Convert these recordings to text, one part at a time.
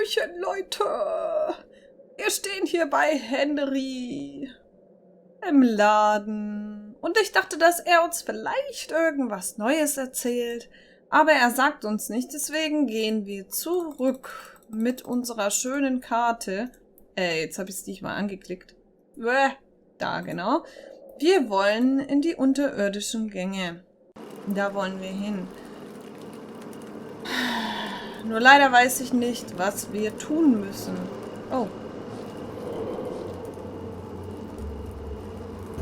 Hallöchen, Leute. Wir stehen hier bei Henry im Laden. Und ich dachte, dass er uns vielleicht irgendwas Neues erzählt. Aber er sagt uns nicht, deswegen gehen wir zurück mit unserer schönen Karte. Jetzt habe ich es nicht mal angeklickt. Da, genau. Wir wollen in die unterirdischen Gänge. Da wollen wir hin. Nur leider weiß ich nicht, was wir tun müssen. Oh.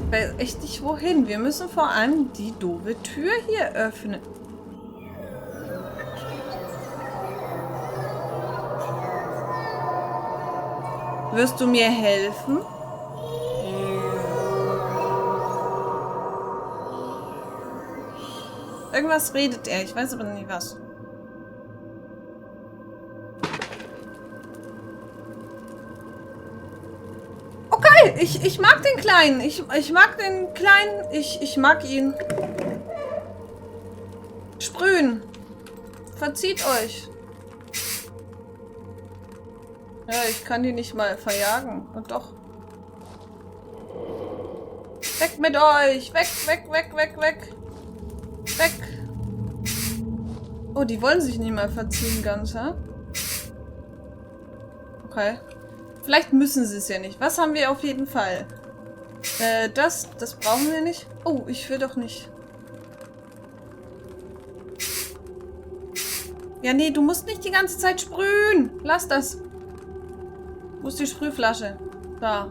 Ich weiß echt nicht, wohin. Wir müssen vor allem die doofe Tür hier öffnen. Wirst du mir helfen? Irgendwas redet er. Ich weiß aber nicht was. Okay, ich mag den Kleinen. Ich mag den Kleinen. Ich mag ihn. Sprühen. Verzieht euch. Ja, ich kann die nicht mal verjagen. Und doch. Weg mit euch. Weg, weg, weg, weg, weg. Weg. Oh, die wollen sich nicht mal verziehen ganz, hä? Okay. Vielleicht müssen sie es ja nicht. Was haben wir auf jeden Fall? Das brauchen wir nicht. Oh, ich will doch nicht. Ja, nee, du musst nicht die ganze Zeit sprühen. Lass das. Wo ist die Sprühflasche? Da.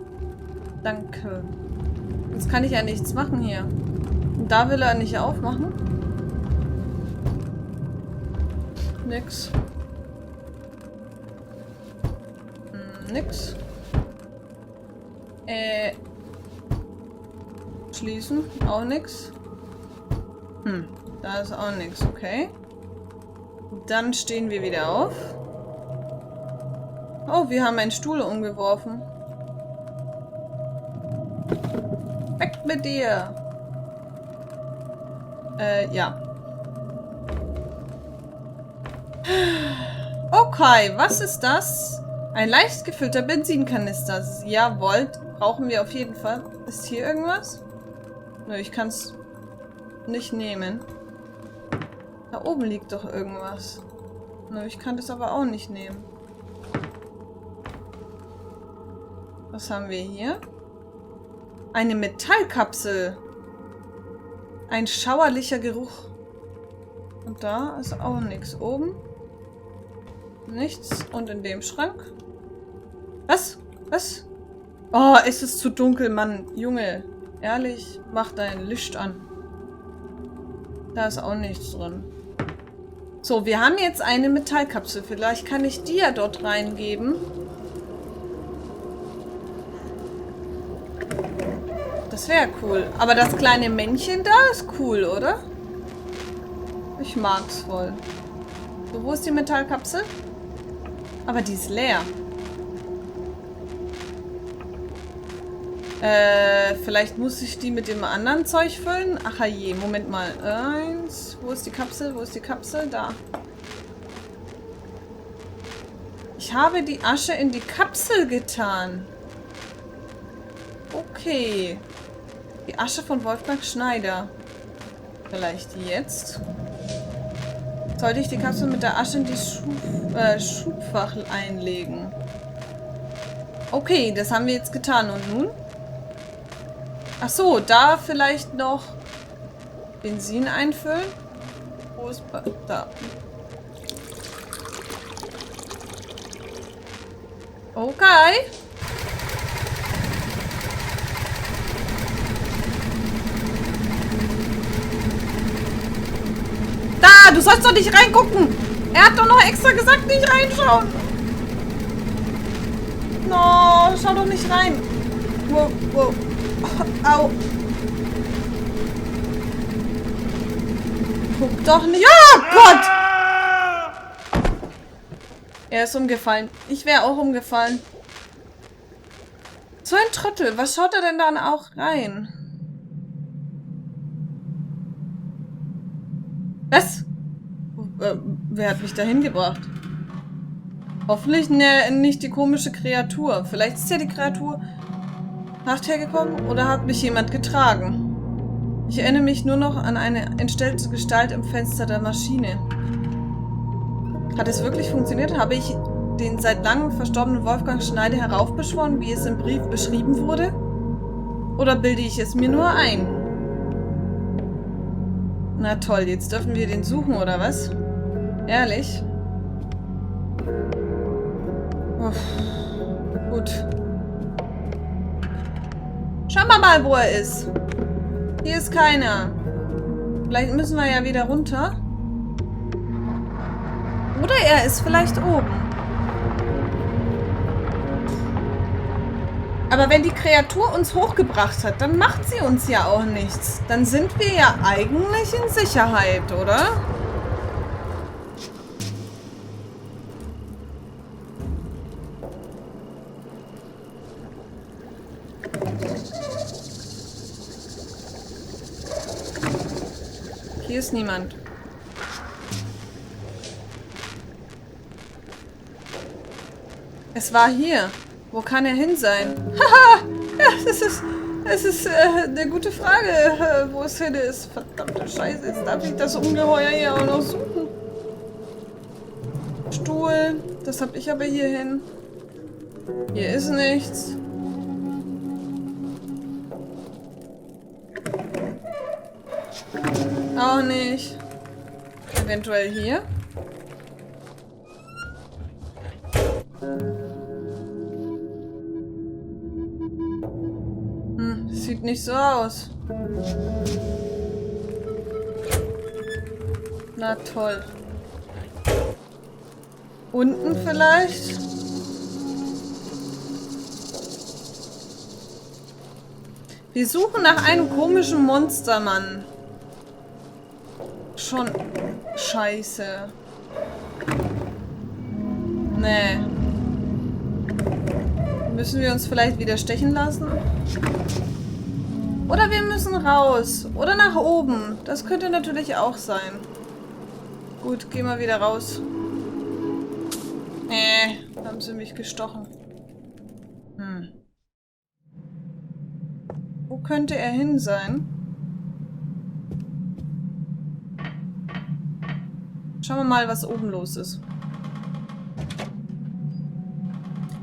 Danke. Jetzt kann ich ja nichts machen hier. Und da will er nicht aufmachen. Nix. Nix. Schließen. Auch nix. Da ist auch nix. Okay. Dann stehen wir wieder auf. Oh, wir haben einen Stuhl umgeworfen. Weg mit dir. Ja. Okay, was ist das? Ein leicht gefüllter Benzinkanister. Jawohl, brauchen wir auf jeden Fall. Ist hier irgendwas? Nö, ich kann es nicht nehmen. Da oben liegt doch irgendwas. Nö, ich kann das aber auch nicht nehmen. Was haben wir hier? Eine Metallkapsel. Ein schauerlicher Geruch. Und da ist auch nichts. Oben nichts. Und in dem Schrank. Was? Was? Oh, es ist zu dunkel, Mann. Junge, ehrlich, mach dein Licht an. Da ist auch nichts drin. So, wir haben jetzt eine Metallkapsel. Vielleicht kann ich die ja dort reingeben. Das wäre cool. Aber das kleine Männchen da ist cool, oder? Ich mag's voll. So, wo ist die Metallkapsel? Aber die ist leer. Vielleicht muss ich die mit dem anderen Zeug füllen. Ach je, Moment mal. Wo ist die Kapsel? Wo ist die Kapsel? Da. Ich habe die Asche in die Kapsel getan. Okay. Die Asche von Wolfgang Schneider. Vielleicht jetzt. Sollte ich die Kapsel mit der Asche in die Schubfach einlegen? Okay, das haben wir jetzt getan. Und nun? Ach so, da vielleicht noch Benzin einfüllen. Wo ist... Da. Okay. Da, du sollst doch nicht reingucken. Er hat doch noch extra gesagt, nicht reinschauen. No, schau doch nicht rein. Wow, wow. Au. Guck doch nicht. Oh Gott! Er ist umgefallen. Ich wäre auch umgefallen. So ein Trottel. Was schaut er denn dann auch rein? Was? Wer hat mich da hingebracht? Hoffentlich nicht die komische Kreatur. Vielleicht ist ja die Kreatur Nacht hergekommen oder hat mich jemand getragen. Ich erinnere mich nur noch an eine entstellte Gestalt im Fenster der Maschine. Hat es wirklich funktioniert? Habe ich den seit langem verstorbenen Wolfgang Schneider heraufbeschworen, wie es im Brief beschrieben wurde? Oder bilde ich es mir nur ein? Na toll, jetzt dürfen wir den suchen, oder was? Ehrlich? Uff, gut. Schauen wir mal, wo er ist. Hier ist keiner. Vielleicht müssen wir ja wieder runter. Oder er ist vielleicht oben. Aber wenn die Kreatur uns hochgebracht hat, dann macht sie uns ja auch nichts. Dann sind wir ja eigentlich in Sicherheit, oder? Hier ist niemand. Es war hier. Wo kann er hin sein? Haha! Ja, es ist eine gute Frage, wo es hin ist. Verdammte Scheiße, jetzt darf ich das Ungeheuer hier auch noch suchen. Stuhl, das hab ich aber hier hin. Hier ist nichts. Auch nicht. Eventuell hier. Sieht nicht so aus. Na toll. Unten vielleicht? Wir suchen nach einem komischen Monstermann. Schon scheiße. Nee. Müssen wir uns vielleicht wieder stechen lassen? Oder wir müssen raus. Oder nach oben. Das könnte natürlich auch sein. Gut, gehen wir wieder raus. Haben sie mich gestochen. Wo könnte er hin sein? Schauen wir mal, was oben los ist.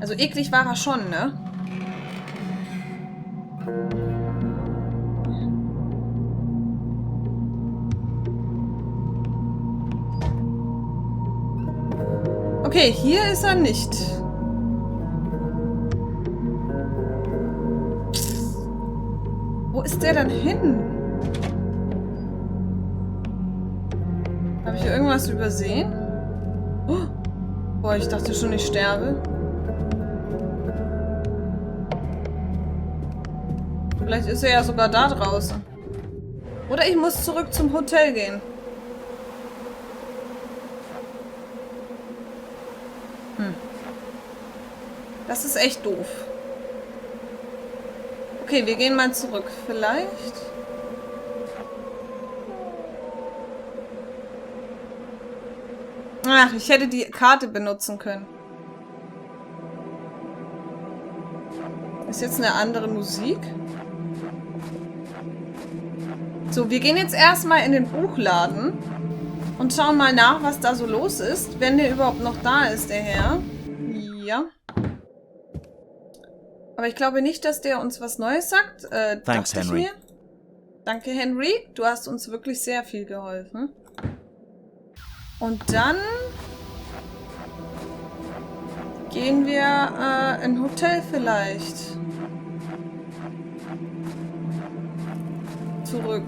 Also eklig war er schon, ne? Okay, hier ist er nicht. Wo ist der denn hin? Habe ich irgendwas übersehen? Oh. Boah, ich dachte schon, ich sterbe. Vielleicht ist er ja sogar da draußen. Oder ich muss zurück zum Hotel gehen. Das ist echt doof. Okay, wir gehen mal zurück. Vielleicht. Ach, ich hätte die Karte benutzen können. Ist jetzt eine andere Musik? So, wir gehen jetzt erstmal in den Buchladen und schauen mal nach, was da so los ist. Wenn der überhaupt noch da ist, der Herr. Ja. Aber ich glaube nicht, dass der uns was Neues sagt. Thanks, Henry. Danke, Henry. Du hast uns wirklich sehr viel geholfen. Und dann gehen wir in ein Hotel vielleicht. Zurück.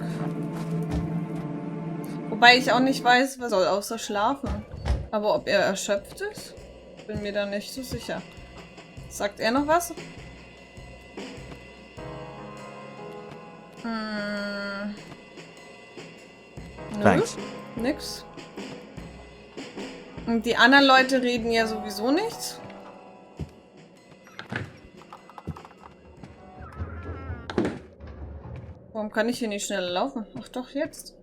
Wobei ich auch nicht weiß, was soll außer schlafen. Aber ob er erschöpft ist? Bin mir da nicht so sicher. Sagt er noch was? Thanks. Nix. Und die anderen Leute reden ja sowieso nichts. Warum kann ich hier nicht schneller laufen? Ach doch, jetzt.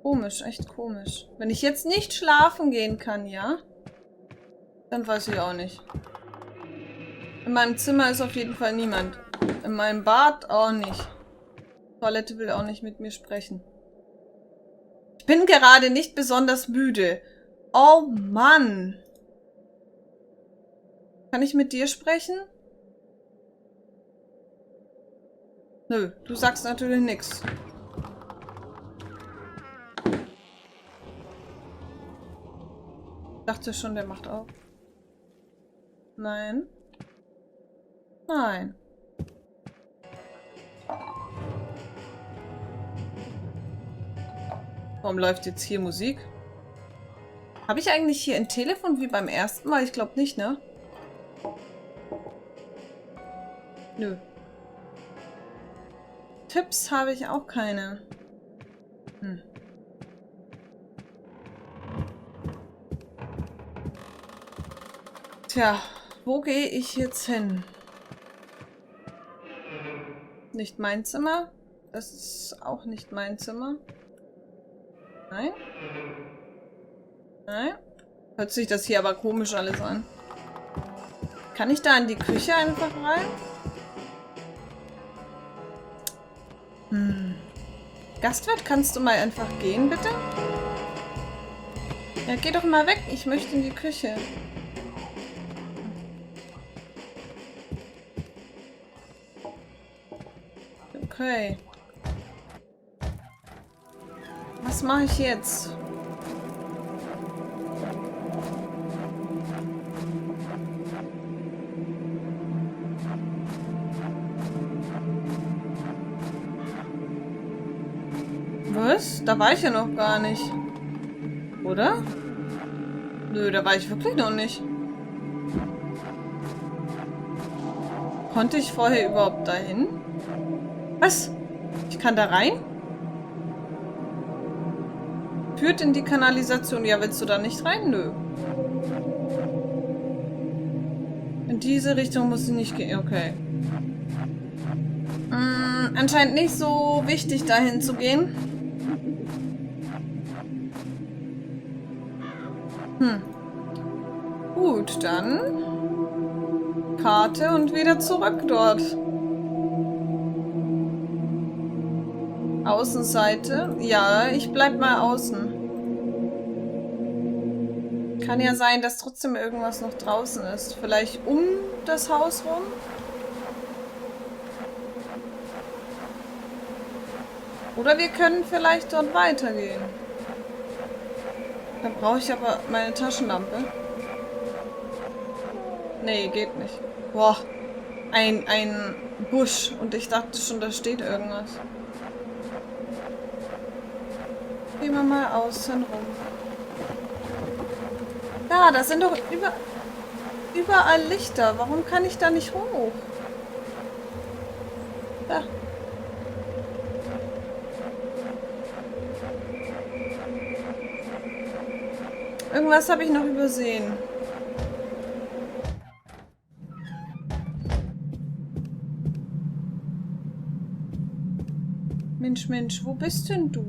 Komisch, echt komisch. Wenn ich jetzt nicht schlafen gehen kann, ja? Dann weiß ich auch nicht. In meinem Zimmer ist auf jeden Fall niemand. In meinem Bad auch nicht. Die Toilette will auch nicht mit mir sprechen. Ich bin gerade nicht besonders müde. Oh Mann. Kann ich mit dir sprechen? Nö, du sagst natürlich nichts. Ich dachte schon, der macht auf. Nein. Nein. Warum läuft jetzt hier Musik? Habe ich eigentlich hier ein Telefon wie beim ersten Mal? Ich glaube nicht, ne? Nö. Tipps habe ich auch keine. Hm. Tja, wo gehe ich jetzt hin? Nicht mein Zimmer. Das ist auch nicht mein Zimmer. Nein. Nein. Hört sich das hier aber komisch alles an. Kann ich da in die Küche einfach rein? Gastwirt, kannst du mal einfach gehen, bitte? Ja, geh doch mal weg. Ich möchte in die Küche. Okay. Was mache ich jetzt? Was? Da war ich ja noch gar nicht. Oder? Nö, da war ich wirklich noch nicht. Konnte ich vorher überhaupt dahin? Was? Ich kann da rein? Führt in die Kanalisation. Ja, willst du da nicht rein? Nö. In diese Richtung muss ich nicht gehen. Okay. Anscheinend nicht so wichtig, dahin zu gehen. Gut, dann Karte und wieder zurück dort. Außenseite. Ja, ich bleib mal außen. Kann ja sein, dass trotzdem irgendwas noch draußen ist. Vielleicht um das Haus rum? Oder wir können vielleicht dort weitergehen. Dann brauche ich aber meine Taschenlampe. Nee, geht nicht. Boah, ein Busch. Und ich dachte schon, da steht irgendwas. Gehen wir mal außen rum. Ja, da sind doch überall Lichter. Warum kann ich da nicht hoch? Da. Irgendwas habe ich noch übersehen. Mensch, Mensch, wo bist denn du?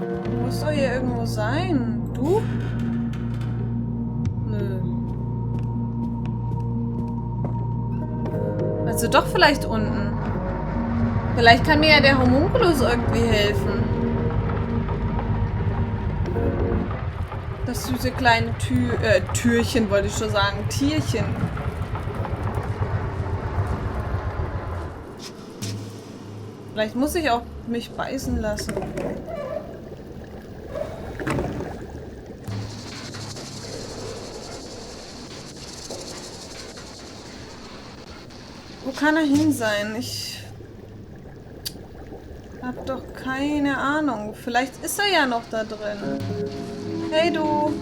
Du musst doch hier irgendwo sein. Du? Nö. Also doch vielleicht unten. Vielleicht kann mir ja der Homunculus irgendwie helfen. Das süße kleine Türchen, wollte ich schon sagen. Tierchen. Vielleicht muss ich auch mich beißen lassen. Wo kann er hin sein? Ich hab doch keine Ahnung. Vielleicht ist er ja noch da drin. Hey du!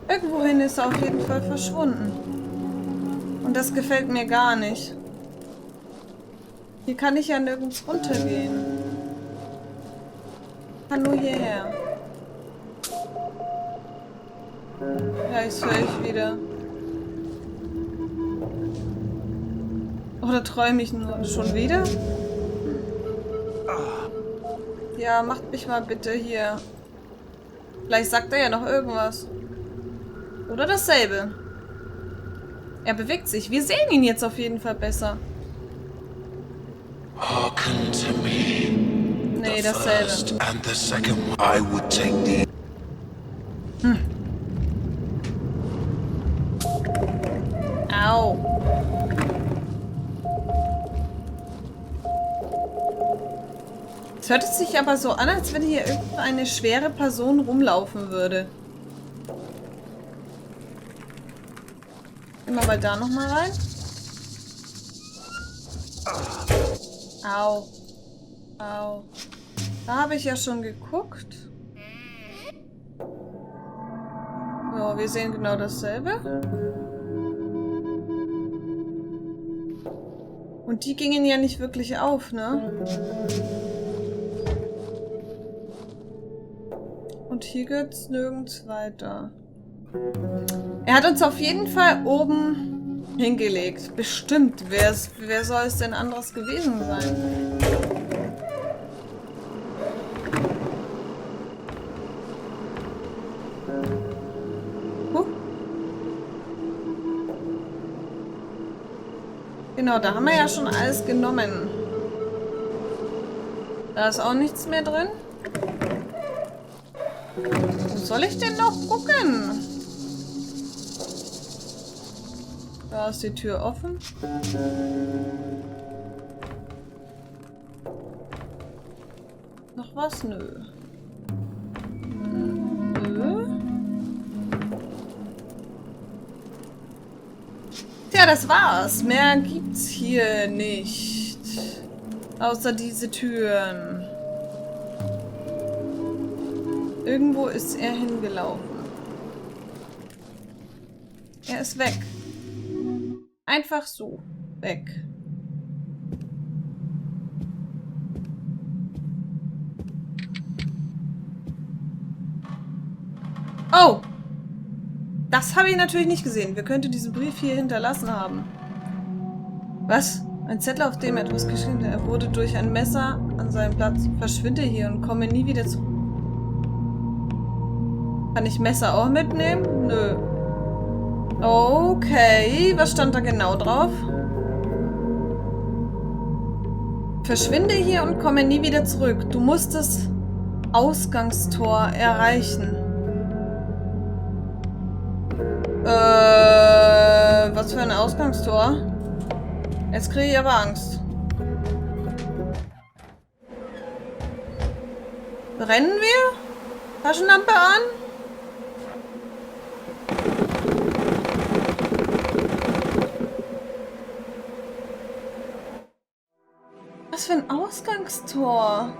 Irgendwohin ist er auf jeden Fall verschwunden. Und das gefällt mir gar nicht. Hier kann ich ja nirgends runtergehen. Ich kann nur hierher. Ja, jetzt höre ich wieder. Oder träume ich nur schon wieder? Ja, macht mich mal bitte hier. Vielleicht sagt er ja noch irgendwas. Oder dasselbe. Er bewegt sich. Wir sehen ihn jetzt auf jeden Fall besser. Hearken to me. Nee, The dasselbe. first and the second one. I would take the... Au. Es hört sich aber so an, als wenn hier irgendeine schwere Person rumlaufen würde. Gehen wir mal da nochmal rein. Au. Au. Da habe ich ja schon geguckt. So, wir sehen genau dasselbe. Und die gingen ja nicht wirklich auf, ne? Und hier geht's nirgends weiter. Er hat uns auf jeden Fall oben hingelegt. Bestimmt. Wer soll es denn anderes gewesen sein? Genau, da haben wir ja schon alles genommen. Da ist auch nichts mehr drin. Wo soll ich denn noch gucken? Da ist die Tür offen. Noch was? Nö. Nö. Tja, das war's. Mehr gibt's hier nicht. Außer diese Türen. Irgendwo ist er hingelaufen. Er ist weg. Einfach so. Weg. Oh! Das habe ich natürlich nicht gesehen. Wer könnte diesen Brief hier hinterlassen haben? Was? Ein Zettel, auf dem etwas geschrieben ist. Er wurde durch ein Messer an seinem Platz. Verschwinde hier und komme nie wieder zurück. Kann ich Messer auch mitnehmen? Nö. Okay, was stand da genau drauf? Verschwinde hier und komme nie wieder zurück. Du musst das Ausgangstor erreichen. Was für ein Ausgangstor? Jetzt kriege ich aber Angst. Brennen wir? Taschenlampe an? Was für ein Ausgangstor?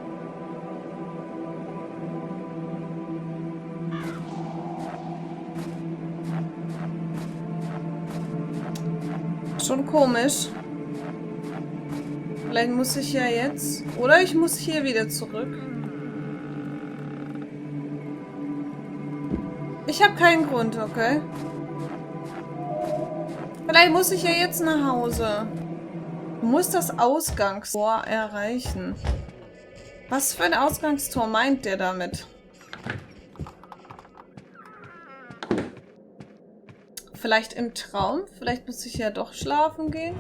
Schon komisch. Vielleicht muss ich ja jetzt... Oder ich muss hier wieder zurück. Ich habe keinen Grund, okay? Vielleicht muss ich ja jetzt nach Hause. Du musst das Ausgangstor erreichen. Was für ein Ausgangstor meint der damit? Vielleicht im Traum? Vielleicht muss ich ja doch schlafen gehen?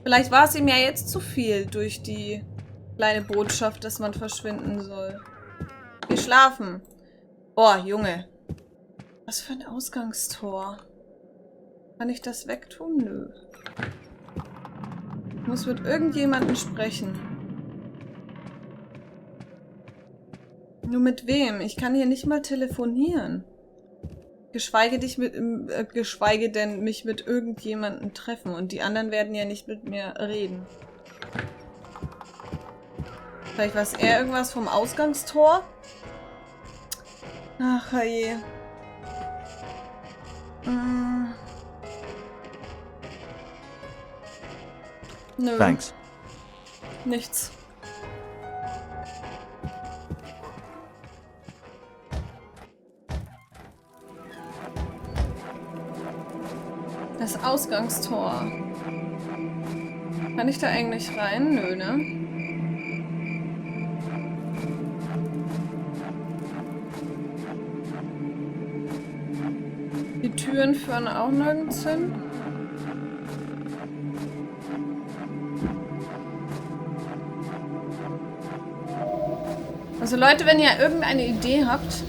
Vielleicht war es ihm ja jetzt zu viel durch die kleine Botschaft, dass man verschwinden soll. Geh schlafen. Boah, Junge. Was für ein Ausgangstor? Kann ich das wegtun? Nö. Ich muss mit irgendjemandem sprechen. Nur mit wem? Ich kann hier nicht mal telefonieren. Geschweige denn mich mit irgendjemandem treffen. Und die anderen werden ja nicht mit mir reden. Vielleicht weiß er irgendwas vom Ausgangstor? Ach, je. Nö. Thanks. Nichts. Das Ausgangstor. Kann ich da eigentlich rein? Nö, ne? Die Türen führen auch nirgends hin. Also Leute, wenn ihr irgendeine Idee habt,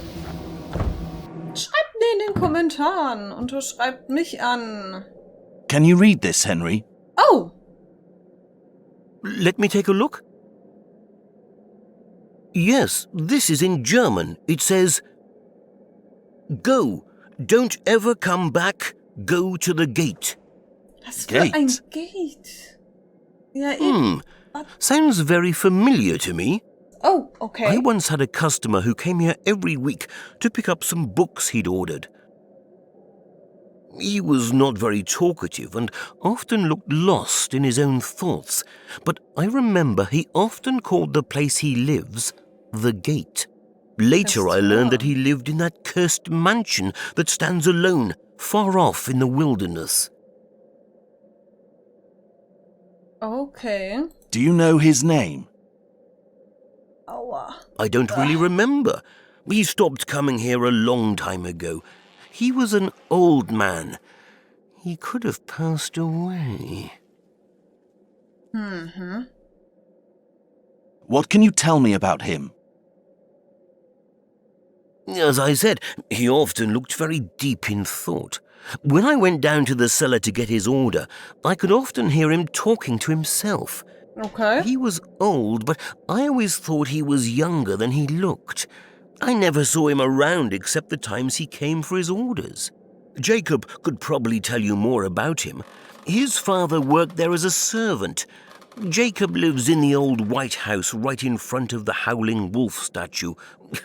schreibt mir in den Kommentaren und schreibt mich an. Can you read this, Henry? Oh! Let me take a look. Yes, this is in German. It says, "Go, don't ever come back, go to the gate." Was für ein Gate? Ja, eben. Sounds very familiar to me. Oh, okay. I once had a customer who came here every week to pick up some books he'd ordered. He was not very talkative and often looked lost in his own thoughts, but I remember he often called the place he lives the Gate. Later I learned that he lived in that cursed mansion that stands alone, far off in the wilderness. Okay. Do you know his name? Aua. I don't really remember. He stopped coming here a long time ago. He was an old man. He could have passed away. What can you tell me about him? As I said, he often looked very deep in thought. When I went down to the cellar to get his order, I could often hear him talking to himself. Okay. He was old, but I always thought he was younger than he looked. I never saw him around except the times he came for his orders. Jacob could probably tell you more about him. His father worked there as a servant. Jacob lives in the old White House right in front of the Howling Wolf statue.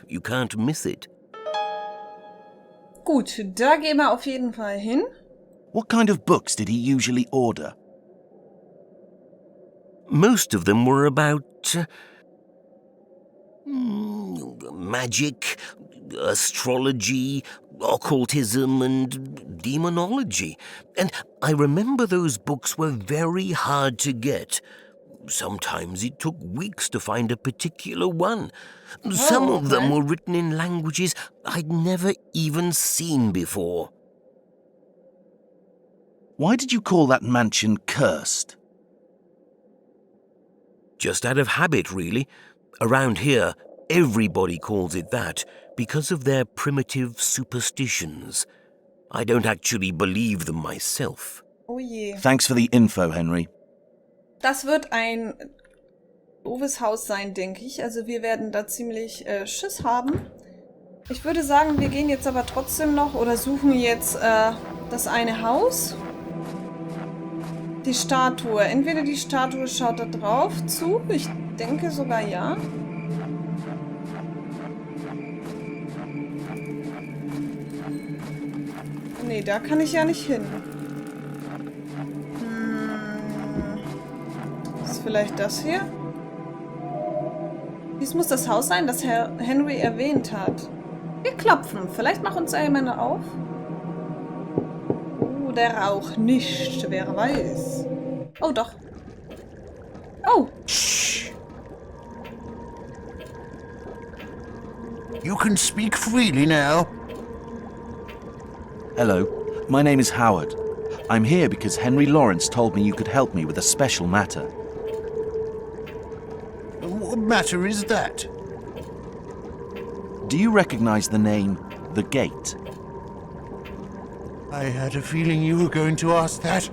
You can't miss it. Gut, da gehen wir auf jeden Fall hin. What kind of books did he usually order? Most of them were about magic, astrology, occultism, and demonology. And I remember those books were very hard to get. Sometimes it took weeks to find a particular one. Some of them were written in languages I'd never even seen before. Why did you call that mansion cursed? Just out of habit, really. Around here, everybody calls it that because of their primitive superstitions. I don't actually believe them myself. Oh je. Thanks for the info, Henry. Das wird ein doofes Haus sein, denke ich. Also wir werden da ziemlich Schiss haben. Ich würde sagen, wir gehen jetzt aber trotzdem noch oder suchen jetzt das eine Haus. Die Statue. Entweder die Statue schaut da drauf zu. Ich denke sogar ja. Nee, da kann ich ja nicht hin. Ist vielleicht das hier? Dies muss das Haus sein, das Herr Henry erwähnt hat. Wir klopfen. Vielleicht macht uns jemand auf. Der Rauch nicht. Wer weiß. Oh, doch. Oh. Shh. You can speak freely now. Hello, my name is Howard. I'm here because Henry Lawrence told me you could help me with a special matter. What matter is that? Do you recognize the name The Gate? I had a feeling you were going to ask that.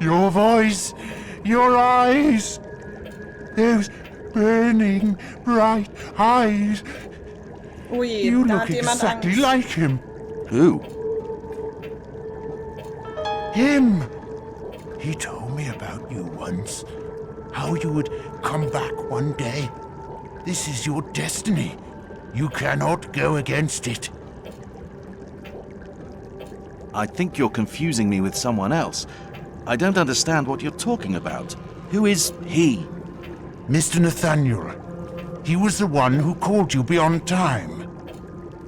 Your voice, your eyes, those burning, bright eyes. Oh je, You da look hat jemand exactly Angst. like him. Who? Him. He told me about you once. How you would come back one day. This is your destiny. You cannot go against it. I think you're confusing me with someone else. I don't understand what you're talking about. Who is he? Mr. Nathaniel. He was the one who called you beyond time.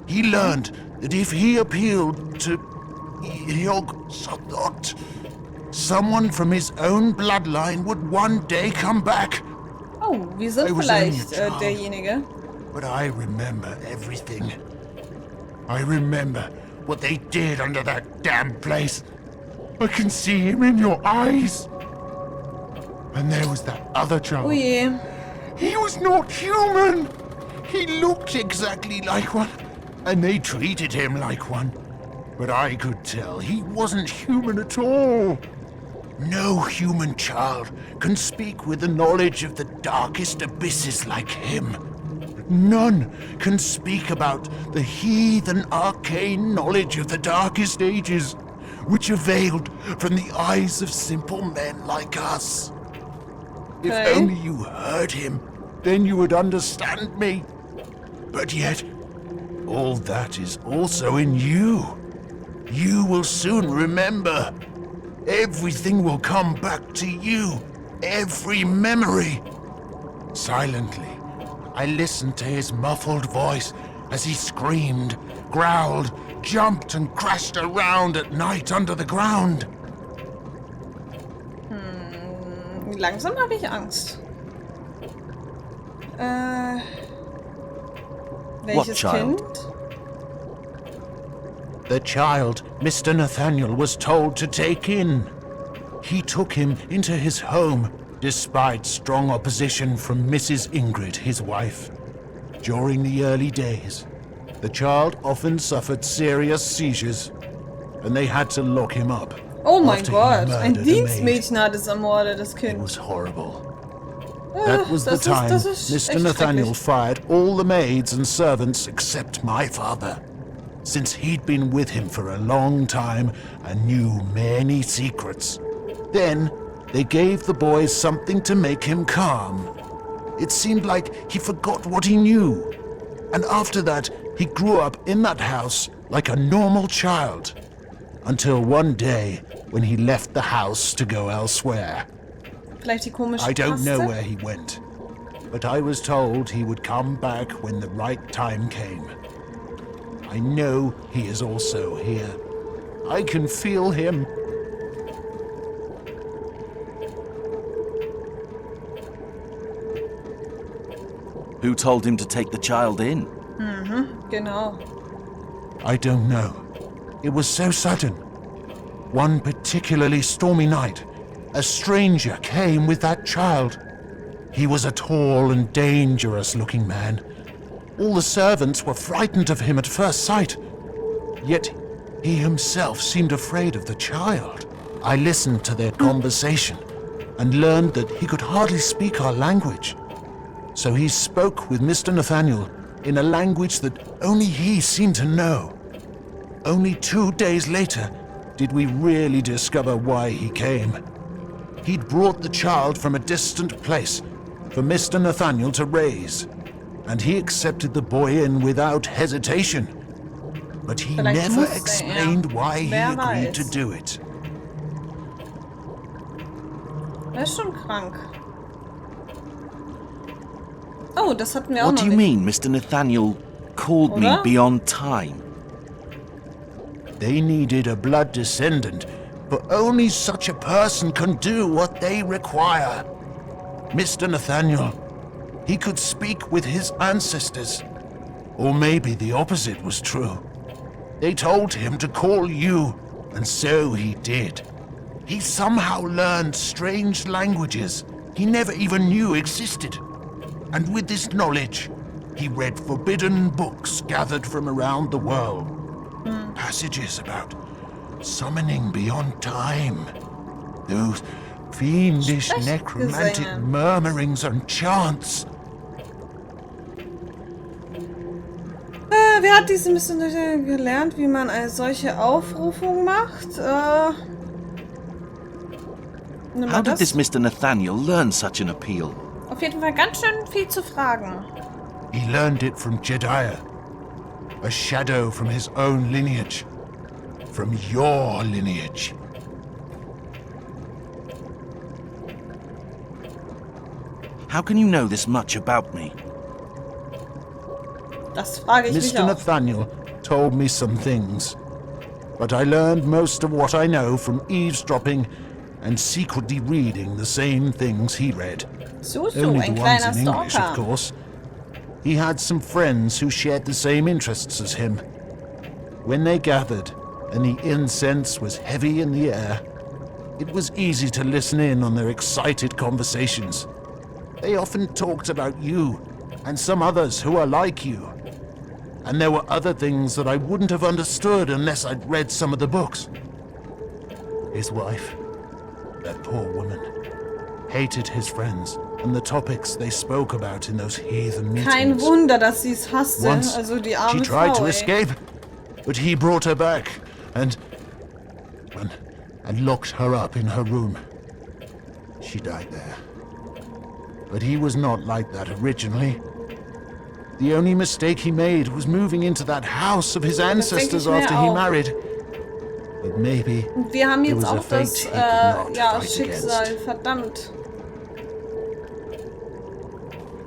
He learned that if he appealed to Yog-Sothoth. Someone from his own bloodline would one day come back. Oh, wir sind I was vielleicht only a child. derjenige. But I remember everything. I remember what they did under that damn place. I can see him in your eyes. And there was that other child. Oh je. He was not human. He looked exactly like one. And they treated him like one. But I could tell he wasn't human at all. No human child can speak with the knowledge of the darkest abysses like him. None can speak about the heathen arcane knowledge of the darkest ages, which availed from the eyes of simple men like us. If Okay. only you heard him, then you would understand me. But yet, all that is also in you. You will soon remember. Everything will come back to you. Every memory. Silently, I listened to his muffled voice as he screamed, growled, jumped and crashed around at night under the ground. Langsam habe ich Angst. Welches child? Kind? The child Mr. Nathaniel was told to take in. He took him into his home, despite strong opposition from Mrs. Ingrid, his wife. During the early days, the child often suffered serious seizures, and they had to lock him up. Oh mein after he Gott, ein murdered a maid. Dienstmädchen hat es ermordet, das It Kind. was horrible. That was the das time ist Mr. echt Nathaniel schrecklich. fired all the maids and servants except my father, since he'd been with him for a long time and knew many secrets. Then they gave the boys something to make him calm. It seemed like he forgot what he knew. And after that, he grew up in that house like a normal child. Until one day, when he left the house to go elsewhere. Vielleicht die komische I don't know Taste? where he went, but I was told he would come back when the right time came. I know he is also here. I can feel him. Who told him to take the child in? Genau. I don't know. It was so sudden. One particularly stormy night, a stranger came with that child. He was a tall and dangerous-looking man. All the servants were frightened of him at first sight. Yet he himself seemed afraid of the child. I listened to their conversation and learned that he could hardly speak our language. So he spoke with Mr. Nathaniel in a language that only he seemed to know. Only 2 days later did we really discover why he came. He'd brought the child from a distant place for Mr. Nathaniel to raise, and he accepted the boy in without hesitation. But he Vielleicht never musste er. explained why he Wer agreed to weiß. do it. Er ist schon krank. Oh, das hatten wir auch What noch do you nicht. mean Mr. Nathaniel called me Oder? beyond time? They needed a blood descendant, but only such a person can do what they require. Mr. Nathaniel, he could speak with his ancestors. Or maybe the opposite was true. They told him to call you, and so he did. He somehow learned strange languages he never even knew existed. And with this knowledge, he read forbidden books gathered from around the world. Passages about summoning beyond time. Those fiendish necromantic Sprechgesänge. murmurings and chants. Wer hat diese bisschen gelernt, wie man eine solche Aufrufung macht? Nimm How mal did das. this Mr. Nathaniel learn such an appeal? Auf jeden Fall ganz schön viel zu fragen. He learned it from Jedediah, a shadow from his own lineage. From your lineage. How can you know this much about me? Das frage ich mich Mr. auch. Nathaniel told me some things. but I learned most of what I know from eavesdropping and secretly reading the same things he read. Only ein the kleiner ones in English, of Stalker. course. He had some friends who shared the same interests as him. When they gathered, and the incense was heavy in the air, it was easy to listen in on their excited conversations. They often talked about you, and some others who are like you. And there were other things that I wouldn't have understood unless I'd read some of the books. His wife, that poor woman, hated his friends and the topics they spoke about in those heathen meetings. Kein Wunder, dass sie es hasste. Once, Also die she arme tried Frau, to ey. escape, but he brought her back and locked her up in her room. She died there. But he was not like that originally. The only mistake he made was moving into that house of his ancestors after he married. But maybe Und wir haben it jetzt was a auch fate das he could not fight Schicksal. against. Verdammt.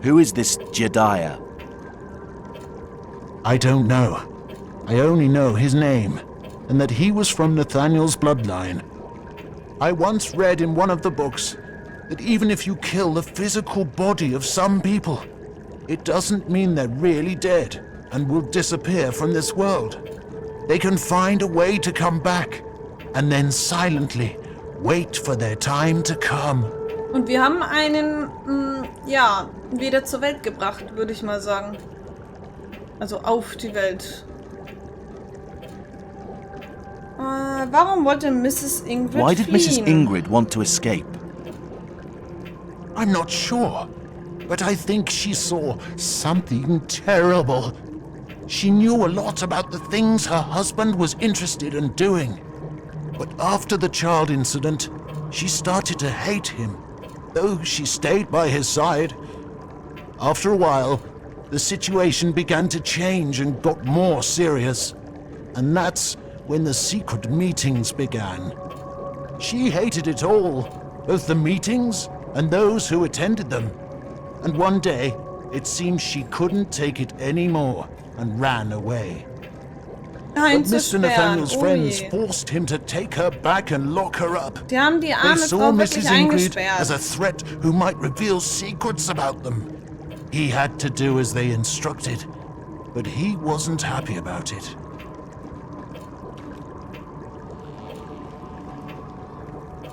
Who is this Jedediah? I don't know. I only know his name, and that he was from Nathaniel's bloodline. I once read in one of the books that even if you kill the physical body of some people, it doesn't mean they're really dead and will disappear from this world. They can find a way to come back, and then silently wait for their time to come. Und wir haben einen, ja, wieder zur Welt gebracht, würde ich mal sagen. Also auf die Welt. Warum wollte Mrs. Ingrid Why did Mrs. fliehen? Ingrid want to escape? I'm not sure, but I think she saw something terrible. She knew a lot about the things her husband was interested in doing. But after the child incident, she started to hate him, though she stayed by his side. After a while, the situation began to change and got more serious. And that's when the secret meetings began. She hated it all, both the meetings and those who attended them. And one day, it seemed she couldn't take it anymore and ran away. But Mr. Nathaniel's friends forced him to take her back and lock her up. Die haben die They arme saw Frau wirklich Mrs. Ingrid as a eingesperrt. threat who might reveal secrets about them. He had to do as they instructed, but he wasn't happy about it.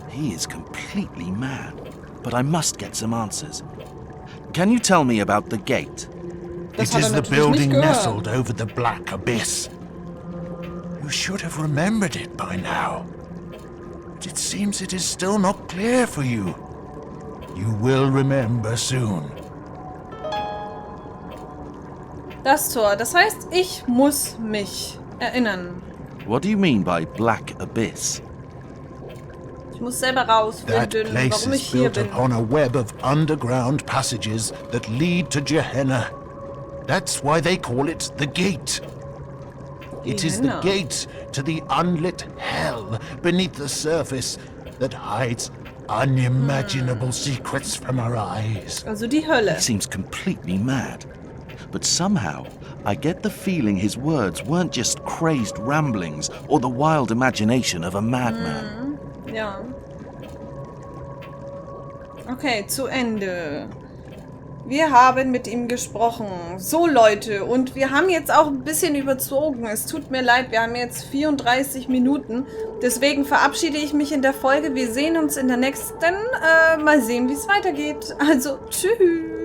He is completely mad, but I must get some answers. Can you tell me about the gate? Das It hat is er the natürlich building nicht gehört. nestled over the black abyss. You should have remembered it by now. But it seems it is still not clear for you. You will remember soon. Das Tor. Das heißt, ich muss mich erinnern. What do you mean by black abyss? Ich muss selber That rausfinden, place warum ich is hier built bin. upon a web of underground passages that lead to Gehenna. That's why they call it the Gate. It is the Gehenna. gate to the unlit hell beneath the surface that hides unimaginable secrets from our eyes. Also die Hölle. He seems completely mad. But somehow, I get the feeling his words weren't just crazed ramblings or the wild imagination of a madman. Ja. Okay, zu Ende. Wir haben mit ihm gesprochen. So, Leute, und wir haben jetzt auch ein bisschen überzogen. Es tut mir leid, wir haben jetzt 34 Minuten. Deswegen verabschiede ich mich in der Folge. Wir sehen uns in der nächsten. Mal sehen, wie es weitergeht. Also, tschüss.